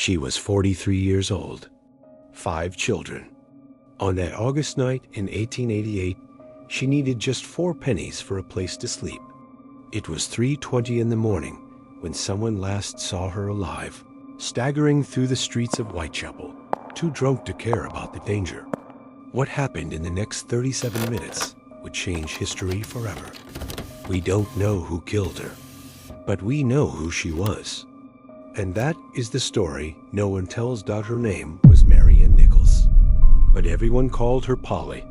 She was 43 years old, 5 children. On that August night in 1888, she needed just 4 pennies for a place to sleep. It was 3:20 in the morning when someone last saw her alive, staggering through the streets of Whitechapel, too drunk to care about the danger. What happened in the next 37 minutes would change history forever. We don't know who killed her, but we know who she was. And that is the story no one tells. Her name was Marian Nichols, but everyone called her Polly.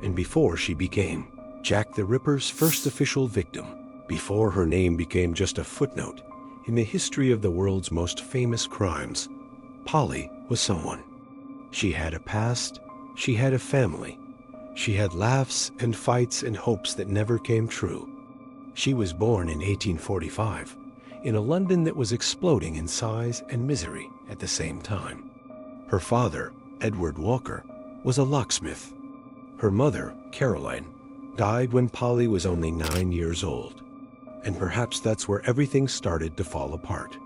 And before she became Jack the Ripper's first official victim, before her name became just a footnote in the history of the world's most famous crimes, Polly was someone. She had a past, she had a family, she had laughs and fights and hopes that never came true. She was born in 1845 in a London that was exploding in size and misery at the same time. Her father, Edward Walker, was a locksmith. Her mother, Caroline, died when Polly was only 9 years old. And perhaps that's where everything started to fall apart,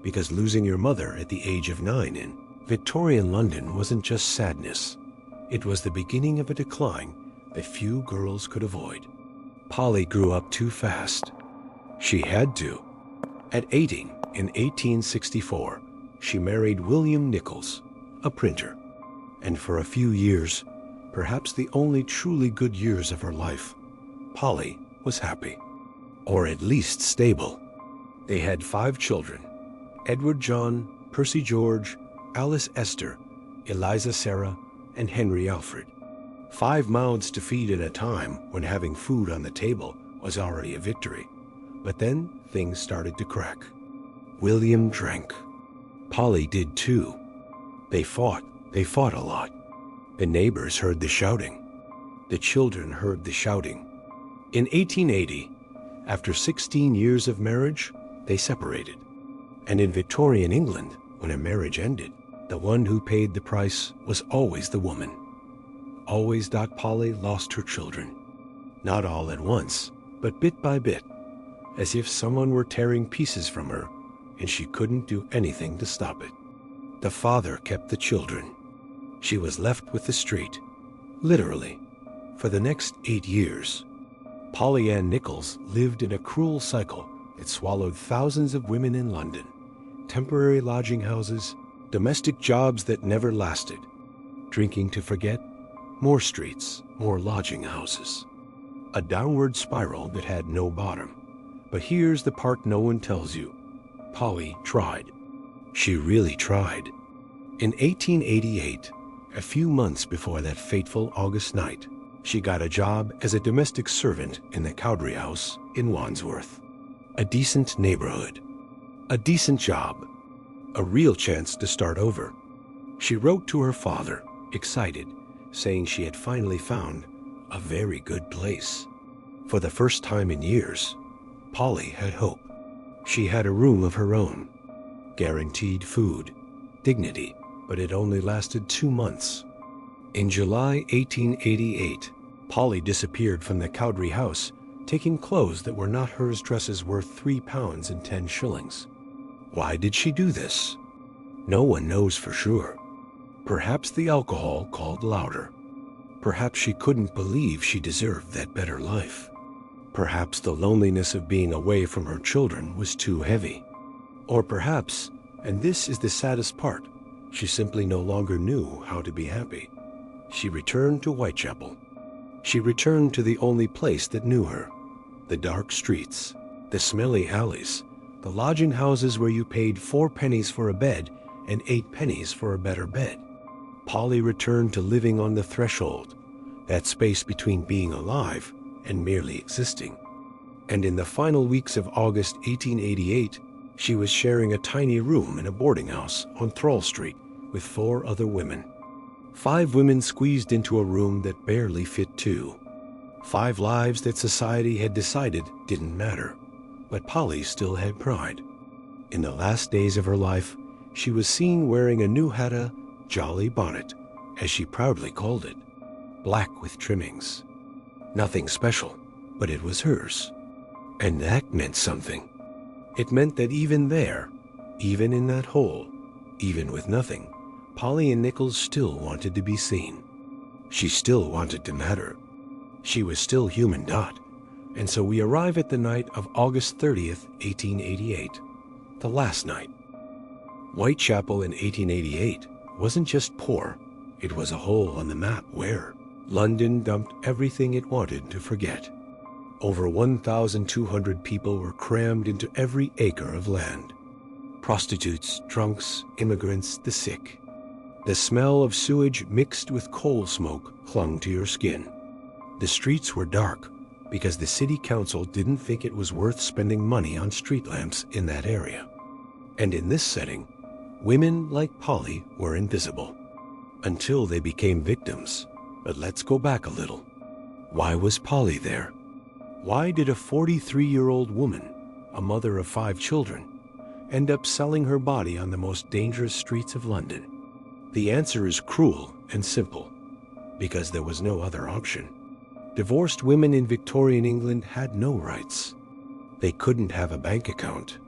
because losing your mother at the age of 9 in Victorian London wasn't just sadness. It was the beginning of a decline that few girls could avoid. Polly grew up too fast. She had to. At 18, in 1864, she married William Nichols, a printer. And for a few years, perhaps the only truly good years of her life, Polly was happy. Or at least stable. They had 5 children: Edward John, Percy George, Alice Esther, Eliza Sarah, and Henry Alfred. 5 mouths to feed at a time when having food on the table was already a victory. But then things started to crack. William drank. Polly did too. They fought a lot. The neighbors heard the shouting. The children heard the shouting. In 1880, after 16 years of marriage, they separated. And in Victorian England, when a marriage ended, the one who paid the price was always the woman. Always. Polly lost her children. Not all at once, but bit by bit, as if someone were tearing pieces from her, and she couldn't do anything to stop it. The father kept the children. She was left with the street, literally, for the next 8 years. Polly Ann Nichols lived in a cruel cycle that swallowed thousands of women in London, temporary lodging houses, domestic jobs that never lasted, drinking to forget, more streets, more lodging houses. A downward spiral that had no bottom. But here's the part no one tells you. Polly tried. She really tried. In 1888, a few months before that fateful August night, she got a job as a domestic servant in the Cowdrey House in Wandsworth. A decent neighborhood. A decent job. A real chance to start over. She wrote to her father, excited, saying she had finally found a very good place. For the first time in years, Polly had hope. She had a room of her own, guaranteed food, dignity, but it only lasted 2 months. In July 1888, Polly disappeared from the Cowdrey House, taking clothes that were not hers, dresses worth £3 and 10 shillings. Why did she do this? No one knows for sure. Perhaps the alcohol called louder. Perhaps she couldn't believe she deserved that better life. Perhaps the loneliness of being away from her children was too heavy. Or perhaps, and this is the saddest part, she simply no longer knew how to be happy. She returned to Whitechapel. She returned to the only place that knew her. The dark streets, the smelly alleys, the lodging houses where you paid 4 pennies for a bed and 8 pennies for a better bed. Polly returned to living on the threshold, that space between being alive and merely existing. And in the final weeks of August 1888, she was sharing a tiny room in a boarding house on Thrall Street with 4 other women. 5 women squeezed into a room that barely fit 2. 5 lives that society had decided didn't matter, but Polly still had pride. In the last days of her life, she was seen wearing a new Hatta jolly bonnet, as she proudly called it, black with trimmings. Nothing special, but it was hers. And that meant something. It meant that even there, even in that hole, Even with nothing, Polly and Nichols still wanted to be seen. She still wanted to matter. She was still human. And so we arrive at the night of August 30th, 1888, the last night. Whitechapel in 1888 wasn't just poor, it was a hole on the map where London dumped everything it wanted to forget. Over 1,200 people were crammed into every acre of land. Prostitutes, drunks, immigrants, the sick. The smell of sewage mixed with coal smoke clung to your skin. The streets were dark because the city council didn't think it was worth spending money on street lamps in that area. And in this setting, women like Polly were invisible until they became victims. But let's go back a little. Why was Polly there? Why did a 43-year-old woman, a mother of 5 children, end up selling her body on the most dangerous streets of London? The answer is cruel and simple, because there was no other option. Divorced women in Victorian England had no rights. They couldn't have a bank account.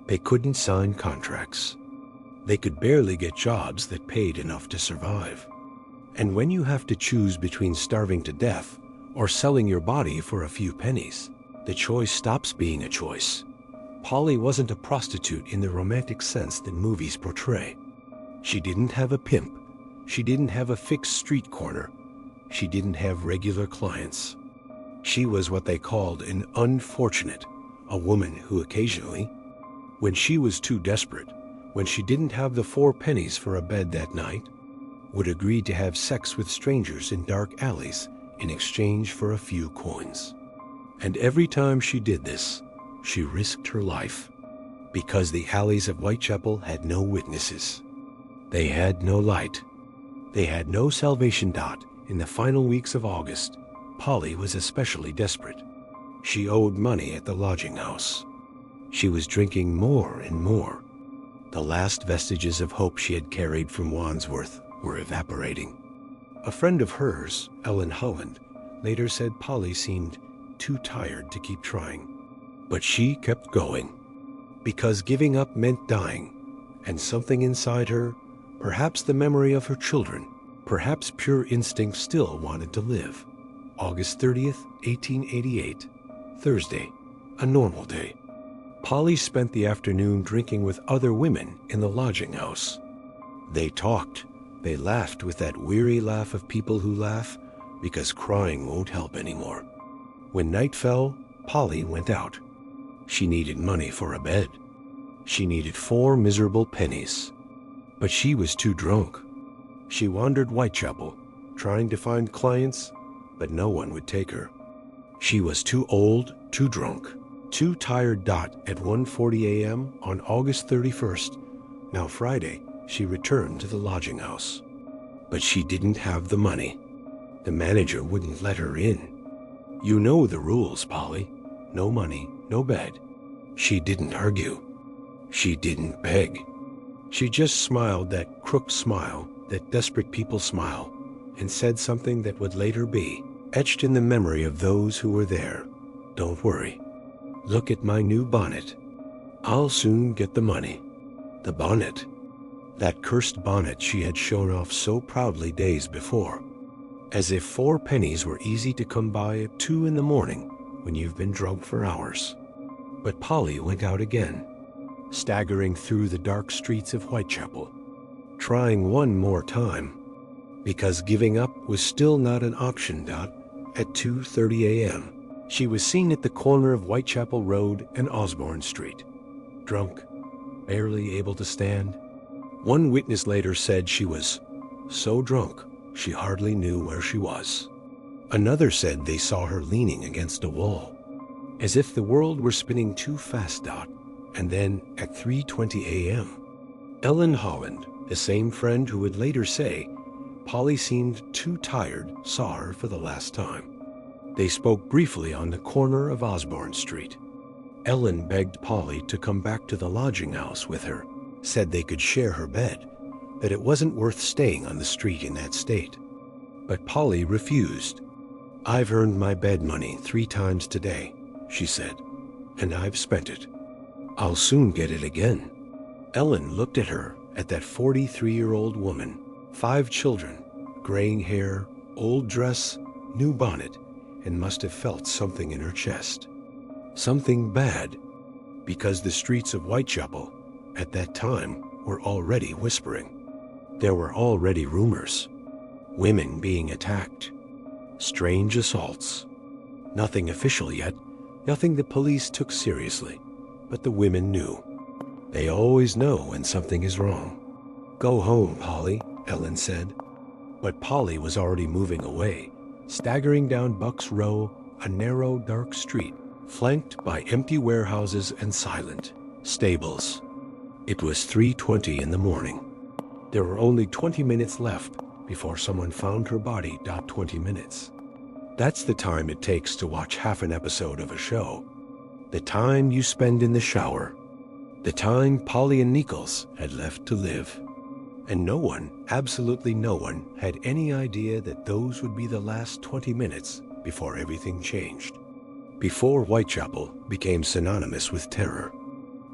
They couldn't sign contracts. They could barely get jobs that paid enough to survive. And when you have to choose between starving to death or selling your body for a few pennies, the choice stops being a choice. Polly wasn't a prostitute in the romantic sense that movies portray. She didn't have a pimp. She didn't have a fixed street corner. She didn't have regular clients. She was what they called an unfortunate, a woman who occasionally, when she was too desperate, when she didn't have the 4 pennies for a bed that night, would agree to have sex with strangers in dark alleys in exchange for a few coins. And every time she did this, she risked her life, because the alleys of Whitechapel had no witnesses. They had no light. They had no salvation. In the final weeks of August, Polly was especially desperate. She owed money at the lodging house. She was drinking more and more. The last vestiges of hope she had carried from Wandsworth were evaporating. A friend of hers, Ellen Holland, later said Polly seemed too tired to keep trying. But she kept going, because giving up meant dying, and something inside her, perhaps the memory of her children, perhaps pure instinct, still wanted to live. August 30th, 1888, Thursday, a normal day. Polly spent the afternoon drinking with other women in the lodging house. They talked. They laughed with that weary laugh of people who laugh because crying won't help anymore. When night fell, Polly went out. She needed money for a bed. She needed 4 miserable pennies. But she was too drunk. She wandered Whitechapel, trying to find clients, but no one would take her. She was too old, too drunk, too tired. At 1:40 a.m. on August 31st, now Friday, she returned to the lodging house. But she didn't have the money. The manager wouldn't let her in. You know the rules, Polly. No money, no bed. She didn't argue. She didn't beg. She just smiled that crook smile that desperate people smile, and said something that would later be etched in the memory of those who were there. Don't worry. Look at my new bonnet. I'll soon get the money. The bonnet. That cursed bonnet she had shown off so proudly days before. As if 4 pennies were easy to come by at 2 in the morning when you've been drunk for hours. But Polly went out again, staggering through the dark streets of Whitechapel, trying one more time, because giving up was still not an option. At 2:30 a.m., she was seen at the corner of Whitechapel Road and Osborne Street, drunk, barely able to stand. One witness later said she was so drunk she hardly knew where she was. Another said they saw her leaning against a wall, as if the world were spinning too fast. And then at 3:20 a.m., Ellen Holland, the same friend who would later say Polly seemed too tired, saw her for the last time. They spoke briefly on the corner of Osborne Street. Ellen begged Polly to come back to the lodging house with her, said they could share her bed, that it wasn't worth staying on the street in that state. But Polly refused. "I've earned my bed money 3 times today," she said, "and I've spent it. I'll soon get it again." Ellen looked at her at that 43-year-old woman. 5 children, graying hair, old dress, new bonnet, and must have felt something in her chest. Something bad, because the streets of Whitechapel at that time were already whispering. There were already rumors. Women being attacked. Strange assaults. Nothing official yet, nothing the police took seriously, but the women knew. They always know when something is wrong. "Go home, Polly," Ellen said. But Polly was already moving away, staggering down Bucks Row, a narrow, dark street, flanked by empty warehouses and silent stables. It was 3:20 in the morning. There were only 20 minutes left before someone found her body. 20 minutes. That's the time it takes to watch half an episode of a show. The time you spend in the shower. The time Polly and Nichols had left to live. And no one, absolutely no one, had any idea that those would be the last 20 minutes before everything changed. Before Whitechapel became synonymous with terror.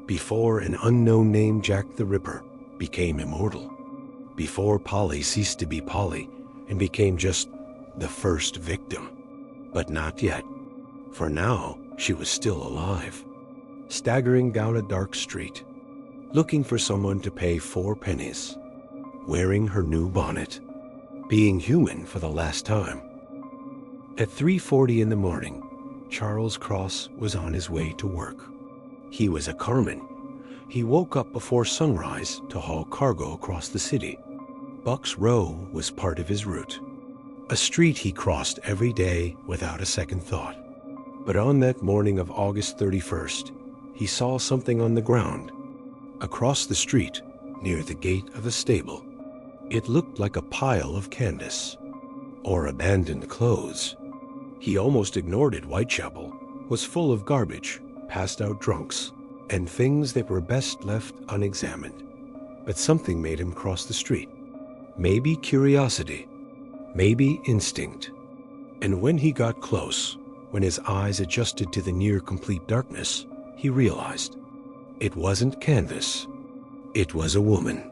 Before an unknown name Jack the Ripper became immortal. Before Polly ceased to be Polly and became just the first victim. But not yet. For now, she was still alive. Staggering down a dark street, looking for someone to pay 4 pennies. Wearing her new bonnet. Being human for the last time. At 3:40 in the morning, Charles Cross was on his way to work. He was a carman. He woke up before sunrise to haul cargo across the city. Bucks Row was part of his route. A street he crossed every day without a second thought. But on that morning of August 31st, he saw something on the ground. Across the street, near the gate of a stable. It looked like a pile of canvas. Or abandoned clothes. He almost ignored it. Whitechapel was full of garbage, passed-out drunks, and things that were best left unexamined. But something made him cross the street. Maybe curiosity. Maybe instinct. And when he got close, when his eyes adjusted to the near-complete darkness, he realized it wasn't canvas. It was a woman.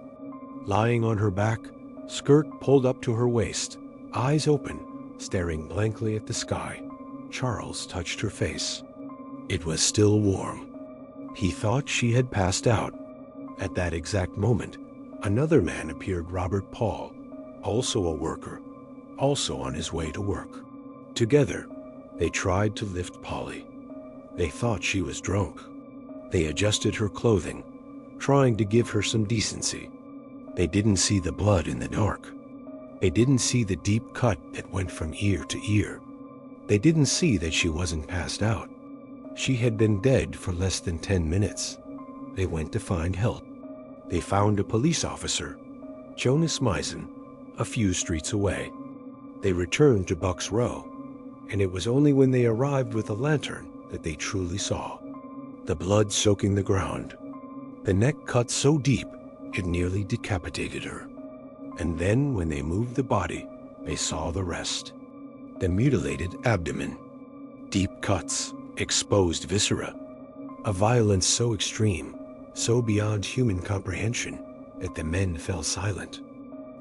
Lying on her back, skirt pulled up to her waist, eyes open, staring blankly at the sky. Charles touched her face. It was still warm. He thought she had passed out. At that exact moment, another man appeared, Robert Paul, also a worker, also on his way to work. Together, they tried to lift Polly. They thought she was drunk. They adjusted her clothing, trying to give her some decency. They didn't see the blood in the dark. They didn't see the deep cut that went from ear to ear. They didn't see that she wasn't passed out. She had been dead for less than 10 minutes. They went to find help. They found a police officer, Jonas Misen, a few streets away. They returned to Bucks Row, and it was only when they arrived with a lantern that they truly saw. The blood soaking the ground. The neck cut so deep, it nearly decapitated her. And then, when they moved the body, they saw the rest. The mutilated abdomen. Deep cuts, exposed viscera. A violence so extreme, so beyond human comprehension, that the men fell silent.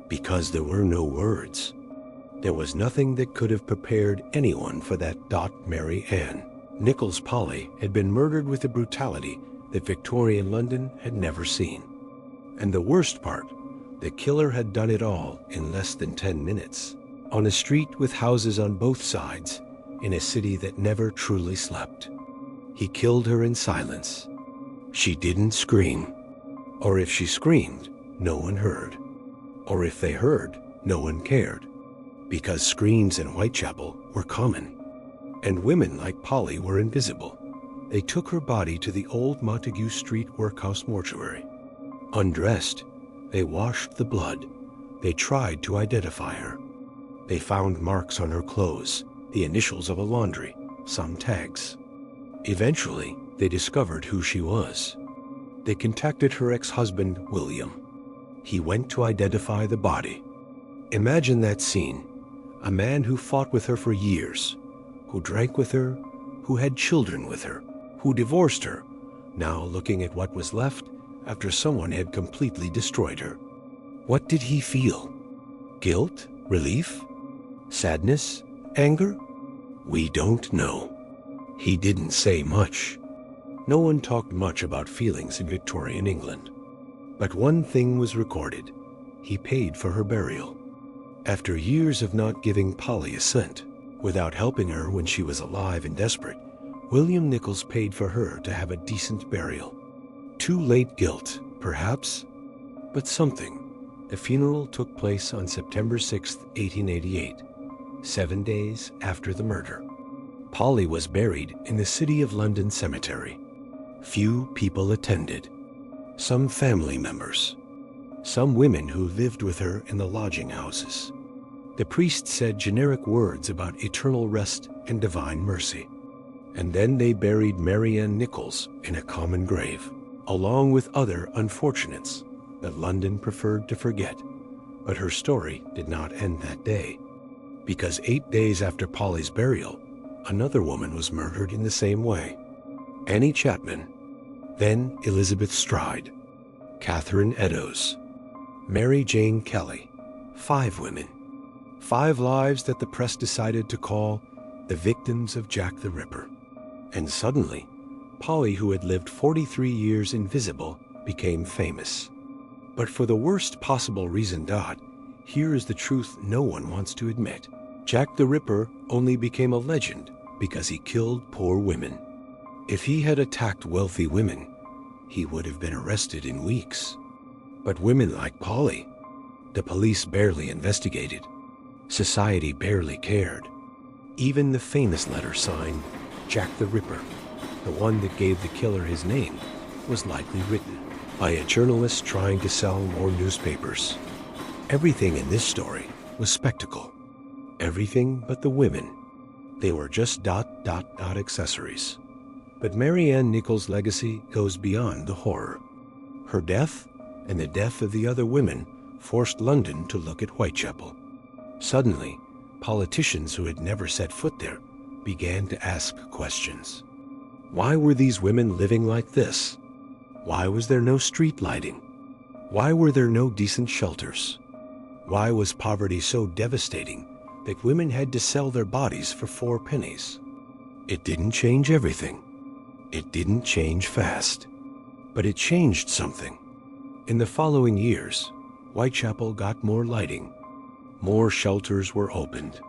Because there were no words. There was nothing that could have prepared anyone for that. Mary Ann Nichols Polly had been murdered with a brutality that Victorian London had never seen. And the worst part, the killer had done it all in less than 10 minutes, on a street with houses on both sides, in a city that never truly slept. He killed her in silence. She didn't scream. Or if she screamed, no one heard. Or if they heard, no one cared. Because screams in Whitechapel were common. And women like Polly were invisible. They took her body to the old Montague Street workhouse mortuary. Undressed, they washed the blood. They tried to identify her. They found marks on her clothes, the initials of a laundry, some tags. Eventually, they discovered who she was. They contacted her ex-husband, William. He went to identify the body. Imagine that scene. A man who fought with her for years, who drank with her, who had children with her, who divorced her, now looking at what was left, after someone had completely destroyed her. What did he feel? Guilt? Relief? Sadness? Anger? We don't know. He didn't say much. No one talked much about feelings in Victorian England. But one thing was recorded. He paid for her burial. After years of not giving Polly a cent, without helping her when she was alive and desperate, William Nichols paid for her to have a decent burial. Too late guilt, perhaps, but something. The funeral took place on September 6, 1888, 7 days after the murder. Polly was buried in the City of London cemetery. Few people attended. Some family members. Some women who lived with her in the lodging houses. The priest said generic words about eternal rest and divine mercy. And then they buried Mary Ann Nichols in a common grave, along with other unfortunates that London preferred to forget. But her story did not end that day, because 8 days after Polly's burial, another woman was murdered in the same way. Annie Chapman, then Elizabeth Stride, Catherine Eddowes, Mary Jane Kelly. 5 women. 5 lives that the press decided to call the victims of Jack the Ripper. And suddenly, Polly, who had lived 43 years invisible, became famous. But for the worst possible reason, here is the truth no one wants to admit. Jack the Ripper only became a legend because he killed poor women. If he had attacked wealthy women, he would have been arrested in weeks. But women like Polly, the police barely investigated. Society barely cared. Even the famous letter signed Jack the Ripper, the one that gave the killer his name, was likely written by a journalist trying to sell more newspapers. Everything in this story was spectacle. Everything but the women. They were just ... accessories. But Mary Ann Nichols' legacy goes beyond the horror. Her death and the death of the other women forced London to look at Whitechapel. Suddenly, politicians who had never set foot there began to ask questions. Why were these women living like this? Why was there no street lighting? Why were there no decent shelters? Why was poverty so devastating that women had to sell their bodies for 4 pennies? It didn't change everything. It didn't change fast. But it changed something. In the following years, Whitechapel got more lighting. More shelters were opened.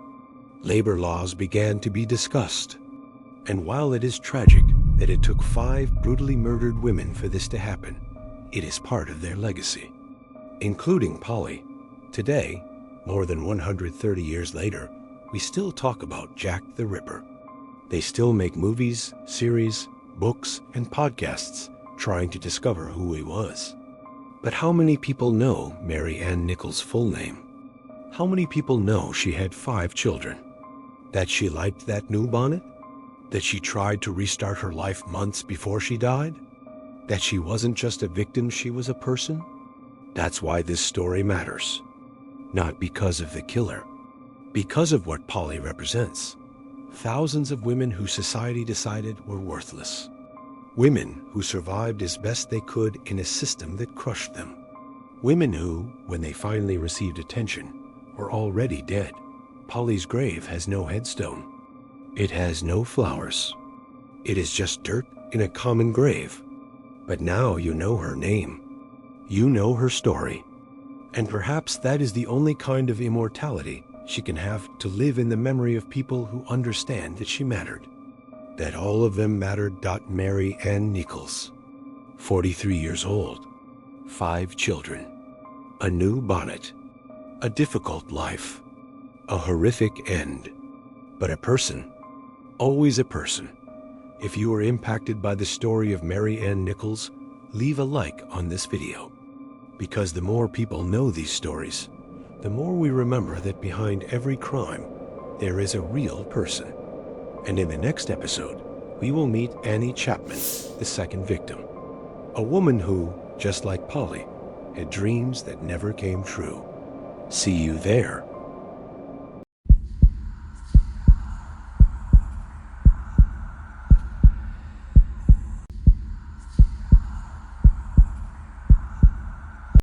Labor laws began to be discussed. And while it is tragic that it took 5 brutally murdered women for this to happen, it is part of their legacy. Including Polly. Today, more than 130 years later, we still talk about Jack the Ripper. They still make movies, series, books, and podcasts trying to discover who he was. But how many people know Mary Ann Nichols' full name? How many people know she had 5 children? That she liked that new bonnet? That she tried to restart her life months before she died? That she wasn't just a victim, she was a person? That's why this story matters. Not because of the killer. Because of what Polly represents. Thousands of women who society decided were worthless. Women who survived as best they could in a system that crushed them. Women who, when they finally received attention, were already dead. Polly's grave has no headstone. It has no flowers. It is just dirt in a common grave. But now you know her name. You know her story. And perhaps that is the only kind of immortality she can have, to live in the memory of people who understand that she mattered. That all of them mattered. Mary Ann Nichols. 43 years old. 5 children. A new bonnet. A difficult life. A horrific end. But a person. Always a person. If you are impacted by the story of Mary Ann Nichols, leave a like on this video. Because the more people know these stories, the more we remember that behind every crime, there is a real person. And in the next episode, we will meet Annie Chapman, the second victim. A woman who, just like Polly, had dreams that never came true. See you there.